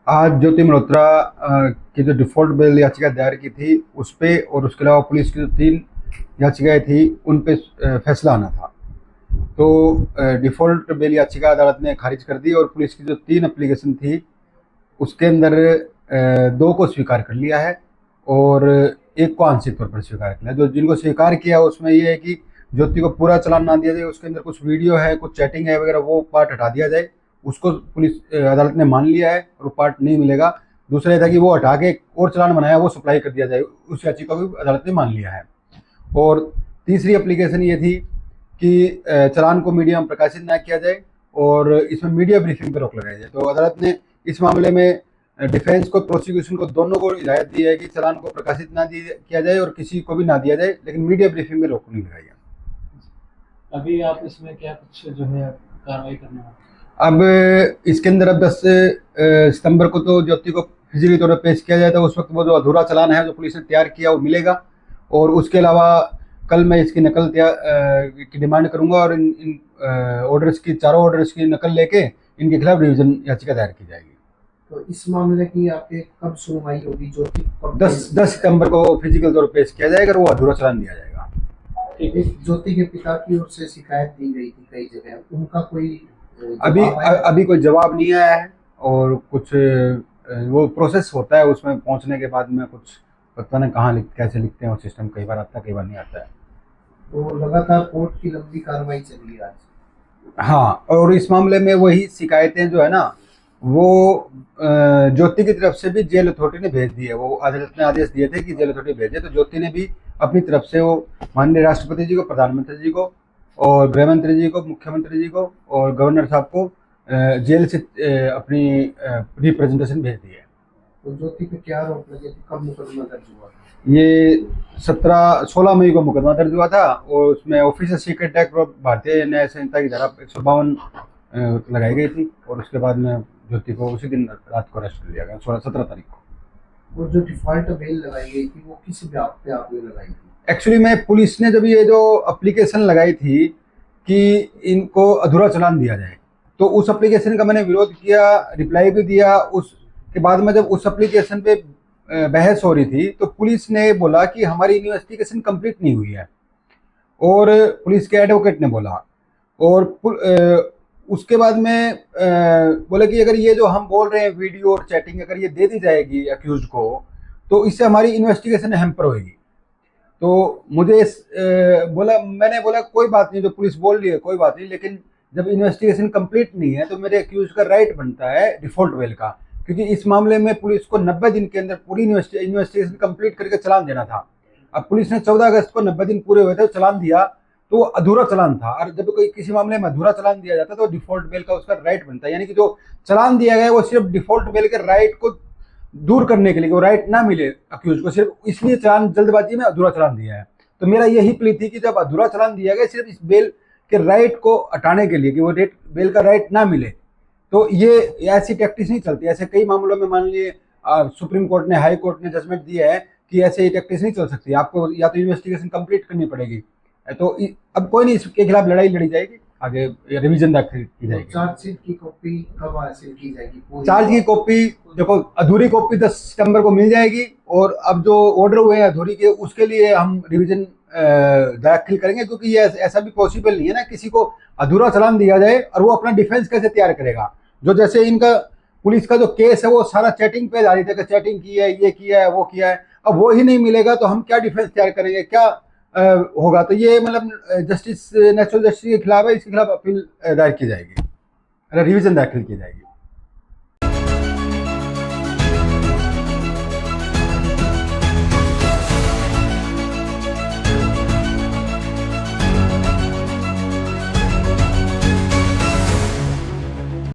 आज ज्योति मल्होत्रा की जो डिफ़ॉल्ट बेल याचिका दायर की थी उस पे और उसके अलावा पुलिस की जो 3 याचिकाएं थी उन पे फैसला आना था। तो डिफ़ॉल्ट बेल याचिका अदालत ने खारिज कर दी और पुलिस की जो 3 एप्लीकेशन थी उसके अंदर 2 को स्वीकार कर लिया है और 1 को आंशिक तौर पर स्वीकार किया। जो जिनको स्वीकार किया उसमें ये है कि ज्योति को पूरा चालान ना दिया जाए, उसके अंदर कुछ वीडियो है, कुछ चैटिंग है वगैरह, वो पार्ट हटा दिया जाए। उसको पुलिस अदालत ने मान लिया है और वो पार्ट नहीं मिलेगा। दूसरा ये था कि वो हटा के और चालान बनाया वो सप्लाई कर दिया जाए, उस याचिका को भी अदालत ने मान लिया है। और तीसरी एप्लीकेशन ये थी कि चालान को मीडिया में प्रकाशित ना किया जाए और इसमें मीडिया ब्रीफिंग पर रोक लगाई जाए। तो अदालत ने इस मामले में डिफेंस को, प्रोसिक्यूशन को, दोनों को हिदायत दी है कि चालान को प्रकाशित ना किया जाए और किसी को भी ना दिया जाए, लेकिन मीडिया ब्रीफिंग में रोक नहीं लगाई जाए। अभी आप इसमें क्या कुछ जो है कार्रवाई करने वाले? अब इसके अंदर अब 10 सितंबर को तो ज्योति को फिजिकली तौर पर पेश किया जाए, तो उस वक्त वो जो अधूरा चालान है जो पुलिस ने तैयार किया वो मिलेगा। और उसके अलावा कल मैं इसकी नकल की डिमांड करूंगा और इन ऑर्डर्स की, चारों ऑर्डर्स की नकल लेके इनके खिलाफ रिवीजन याचिका दायर की जाएगी। तो इस मामले की आपके कब सुनवाई होगी? ज्योति 10 सितंबर को फिजिकल तौर पर पेश किया जाएगा और वो अधूरा चालान दिया जाएगा। ज्योति के पिता की ओर से शिकायत दी गई थी कई जगह, उनका कोई अभी कोई जवाब नहीं आया है और कुछ वो प्रोसेस होता है, उसमें पहुंचने के बाद में कुछ पता नहीं कहाँ कैसे लिखते हैं, और सिस्टम कई बार आता है कई बार नहीं आता है। तो लगातार कोर्ट की लंबी कार्रवाई चली आज। हाँ, और इस मामले में वही शिकायतें जो है ना वो ज्योति की तरफ से भी जेल अथॉरिटी ने भेज दी है। वो अदालत ने आदेश दिए थे कि जेल अथॉरिटी भेजे, तो ज्योति ने भी अपनी तरफ से वो माननीय राष्ट्रपति जी को, प्रधानमंत्री जी को और गृह मंत्री जी को, मुख्यमंत्री जी को और गवर्नर साहब को जेल से अपनी रिप्रेजेंटेशन भेज दी है। तो ज्योति पे क्या आरोप लगे थे? कब मुकदमा दर्ज हुआ? ये 16 मई को मुकदमा दर्ज हुआ था और उसमें ऑफिसर सीक्रेट एक्ट भारतीय न्याय संहिता की धारा 152 लगाई गई थी और उसके बाद में ज्योति को उसी दिन रात को अरेस्ट कर लिया गया, 17 तारीख को। और जो डिफॉल्ट बेल लगाई गई थी वो किस बात पे आपने लगाई थी? एक्चुअली में पुलिस ने जब ये जो एप्लीकेशन लगाई थी कि इनको अधूरा चालान दिया जाए, तो उस एप्लीकेशन का मैंने विरोध किया, रिप्लाई भी दिया। उसके बाद में जब उस एप्लीकेशन पे बहस हो रही थी तो पुलिस ने बोला कि हमारी इन्वेस्टिगेशन कंप्लीट नहीं हुई है, और पुलिस के एडवोकेट ने बोला। और उसके बाद में बोले कि अगर ये जो हम बोल रहे हैं वीडियो और चैटिंग अगर ये दे दी जाएगी अक्यूज को तो इससे हमारी इन्वेस्टिगेशन हैम्पर होगी। तो मुझे मैंने बोला कोई बात नहीं, जो पुलिस बोल रही है कोई बात नहीं, लेकिन जब इन्वेस्टिगेशन कंप्लीट नहीं है तो मेरे अक्यूज का राइट बनता है डिफॉल्ट बेल का, क्योंकि इस मामले में पुलिस को 90 दिन के अंदर पूरी इन्वेस्टिगेशन कंप्लीट करके चालान देना था। अब पुलिस ने 14 अगस्त को 90 दिन पूरे हुए थे, चालान दिया तो अधूरा चालान था। और जब कोई किसी मामले में अधूरा चालान दिया जाता है तो डिफॉल्ट बेल का उसका राइट बनता है, यानी कि जो चालान दिया गया वो सिर्फ डिफॉल्ट बेल के राइट को दूर करने के लिए, वो राइट ना मिले अक्यूज को, सिर्फ इसलिए चालान जल्दबाजी में अधूरा चालान दिया है। तो मेरा यही प्ली थी कि जब अधूरा चालान दिया गया सिर्फ इस बेल के राइट को हटाने के लिए कि वो बेल का राइट ना मिले, तो ये ऐसी टैक्टिस नहीं चलती। ऐसे कई मामलों में मान लीजिए सुप्रीम कोर्ट ने, हाई कोर्ट ने जजमेंट दिया है कि ऐसे टैक्टिस नहीं चल सकती, आपको या तो इन्वेस्टिगेशन कंप्लीट करनी पड़ेगी। तो अब कोई नहीं, इसके खिलाफ लड़ाई लड़ी जाएगी, आगे रिवीजन दाखिल की जाएगी। चार्जशीट की कॉपी कब हासिल की जाएगी? चार्ज की कॉपी देखो, अधूरी कॉपी 10 सितंबर को मिल जाएगी और अब जो ऑर्डर हुए हैं अधूरी के उसके लिए हम रिवीजन दाखिल करेंगे, क्योंकि ये ऐसा भी पॉसिबल नहीं है ना किसी को अधूरा चालान दिया जाए और वो अपना डिफेंस कैसे तैयार करेगा। जो जैसे इनका पुलिस का जो केस है वो सारा चैटिंग पे आधारित है कि चैटिंग की है, ये किया है, वो किया है। अब वो ही नहीं मिलेगा तो हम क्या डिफेंस तैयार करेंगे, क्या होगा? तो ये मतलब जस्टिस, नेचुरल जस्टिस के खिलाफ है, इसके खिलाफ अपील दायर की जाएगी, रिवीजन दाखिल की जाएगी।